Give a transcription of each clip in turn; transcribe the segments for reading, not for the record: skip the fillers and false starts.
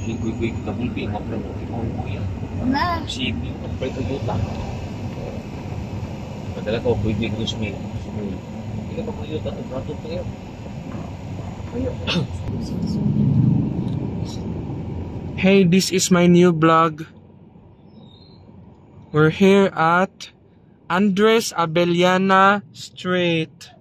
Kuy-kuy kabulbi mo pre mo yan. Na. Si pre Toyota. Padala ko kuy-kuy ko sumi. Hindi ka Toyota to brato to yan. Hey, this is my new vlog. We're here at Andres Abellana Street.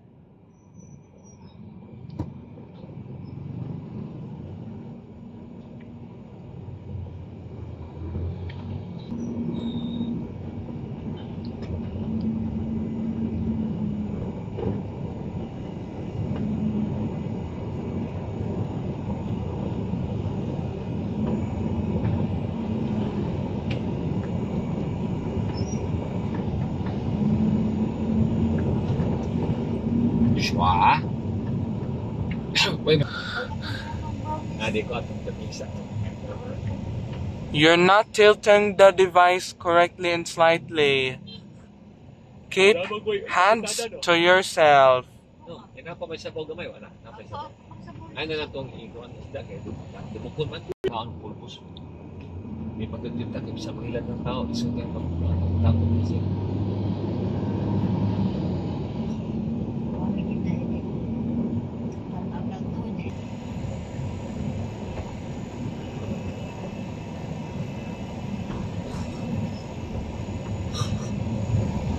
Shwa. Wait. Adik ko atong tapisa. You're not tilting the device correctly and slightly. Keep hands to yourself. No, ina pa may sabaw gamay wala. Napay sabaw. Ay na lang tong ikuan isda kay dibukon man kaon pulpos. May pagtitip-tatip sa mga ilan ng tao, isang kaya pagtapos siya.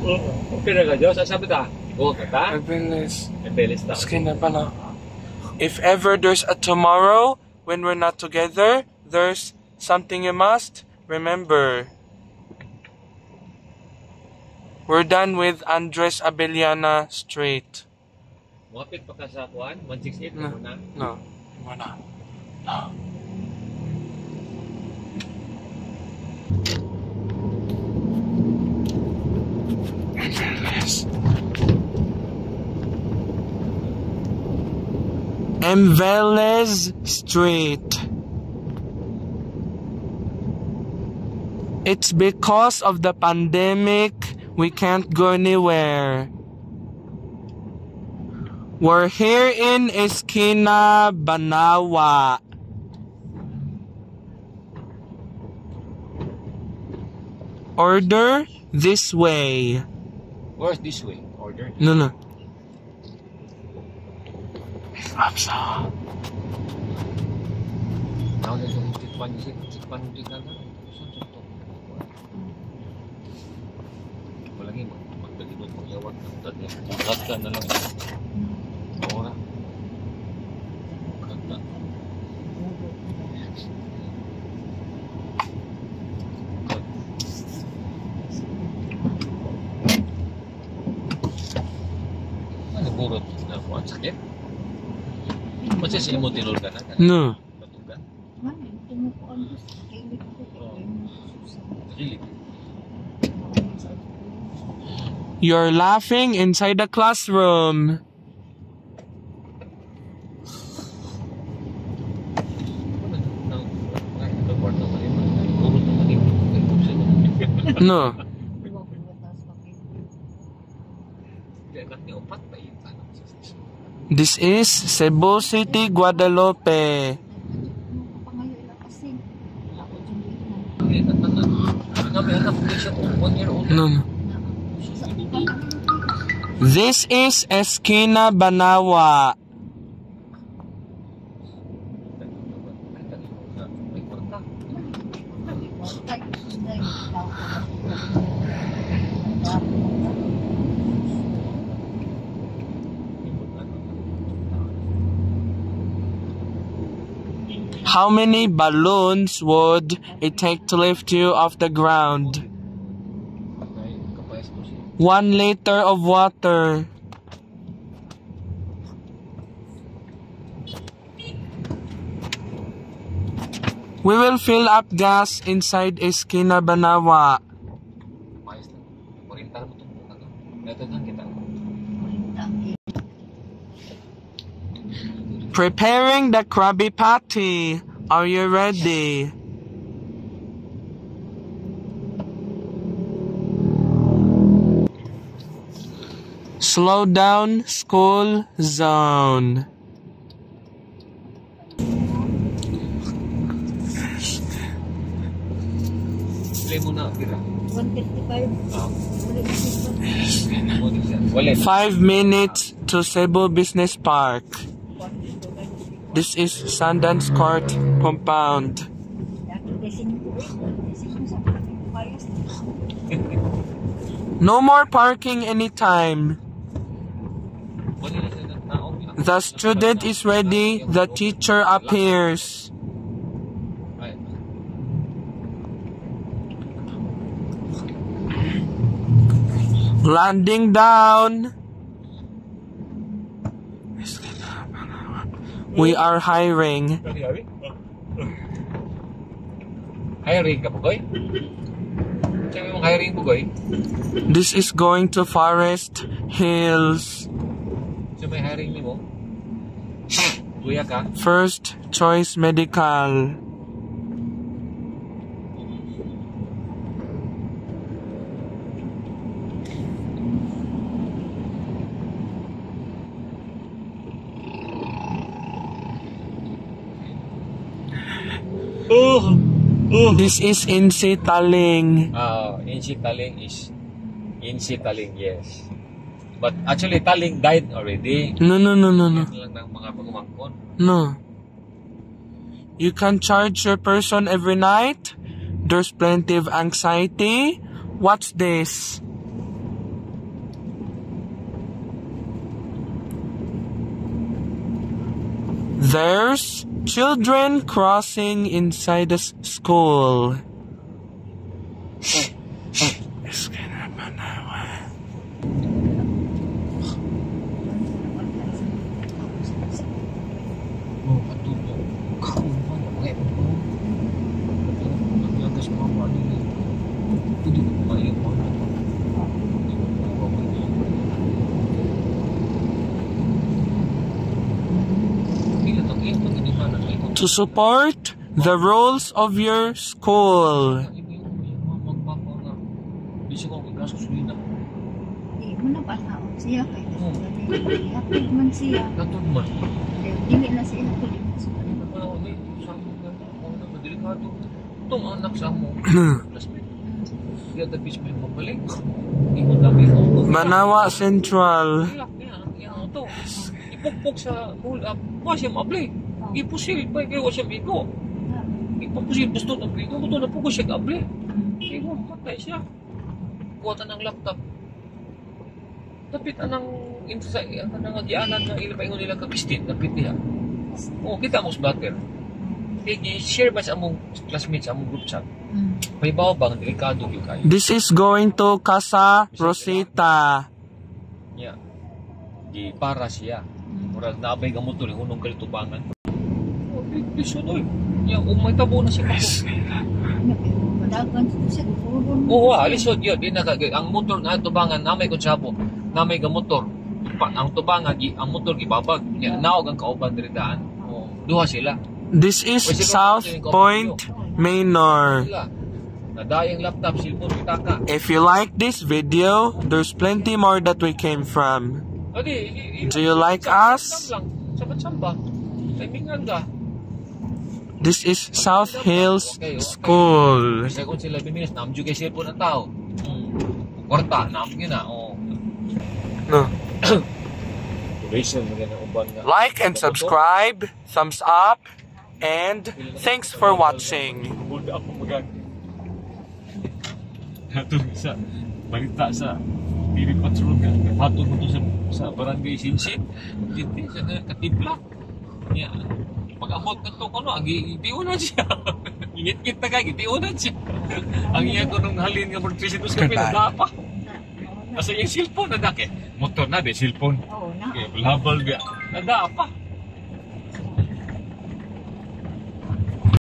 Okay na ka, Diyos. Sabi ta? Oo, kata? Abilis. Abilis ta. Skin na pala. If ever there's a tomorrow when we're not together, there's something you must remember. We're done with Andres Abellana Street. Muapit pa ka sa kuan? 168 No. muna? No. Wala. No. Enveles Street. It's because of the pandemic we can't go anywhere. We're here in Esquina Banawa. Order this way. Where's this way? Order? No. Rapsa. Now na yung tikpan di ka na. Wala nga magdalibot mo yawag ng tatya. Kat ka na lang. Oo na. Kat na. Ano burot na kuwan sakit? Masih si imo tinul ka na? No. Batugan? You're laughing inside the classroom. No. This is Cebu City, Guadalupe. No. This is Esquina Banawa. How many balloons would it take to lift you off the ground? 1 liter of water. We will fill up gas inside Esquina Banawa. Preparing the Krabby Patty. Are you ready? Slow down, school zone. Explain mo na, Pira. 135. Wala. 5 minutes to Cebu Business Park. This is Sundance Court compound. No more parking anytime. The student is ready. The teacher appears. Landing down. We are hiring. Hiring ka, Pugoy? Sabi mong hiring, Pugoy? This is going to Forest Hills. So may hiring ni mo? Kuya ka? First Choice Medical. This is Insi Taling. Insi Taling, yes. But actually, Taling died already. No. Yan lang ng mga pagumangkon. No. You can charge your person every night. There's plenty of anxiety. What's this? There's children crossing inside the school. To support the rules of your school. Di mo na ba taon siya kay hapit man siya. Dili na siya tuloy. Itong anak sa mo. Manawa Central. Ipukpok sa pull up. Wala siya mabli. Ipusil pa kayo siya bigo. Ipusil gusto na bigo. Gusto na po ko siya gabli. Igo, patay siya. Kuwatan ng laptop. Tapit anang agianan na ilapaingon nila kapistin. Tapit niya. Oo, kita mo sa batter. I-share ba sa among classmates, among group chat? Paibaw bang delikado yung kayo? This is going to Casa Rosita. Yeah. Di para siya. Murag naabay ka mo ito, hunong kalitubangan. Bisunod. Yang umay tabo na siya ako. Madagan siya gufurun. Oo, alisod yun. Ang motor na tubangan, namay kong sabo. Namay ka motor. Ang tubangan, ang motor gibabag. Naog ang kauban diritaan. Duha sila. This is South Point Manor. Nadayang laptop, cellphone, pitaka. If you like this video, there's plenty more that we came from. Do you like us? Sabat-samba. Timingan ka. This is South Hills School. Bisa kung sila biminis, namdyo kay cellphone ang tao. Kwarta, namdyo na. No. Like Like and subscribe, thumbs up, and thanks for watching. Ito sa balita sa TV Patrol ka. Patong mo to sa barangay Sinsit. Hindi siya katipla. Pag-amot na ito ko, itiunan siya. Ingit-ngit na kaya, itiunan siya. Ang iya ko nung halin nga mga 300 ka pinadapa. Asa yung cellphone na dake. Motor na, de cellphone. Oo na. Labal ga. Nadapa.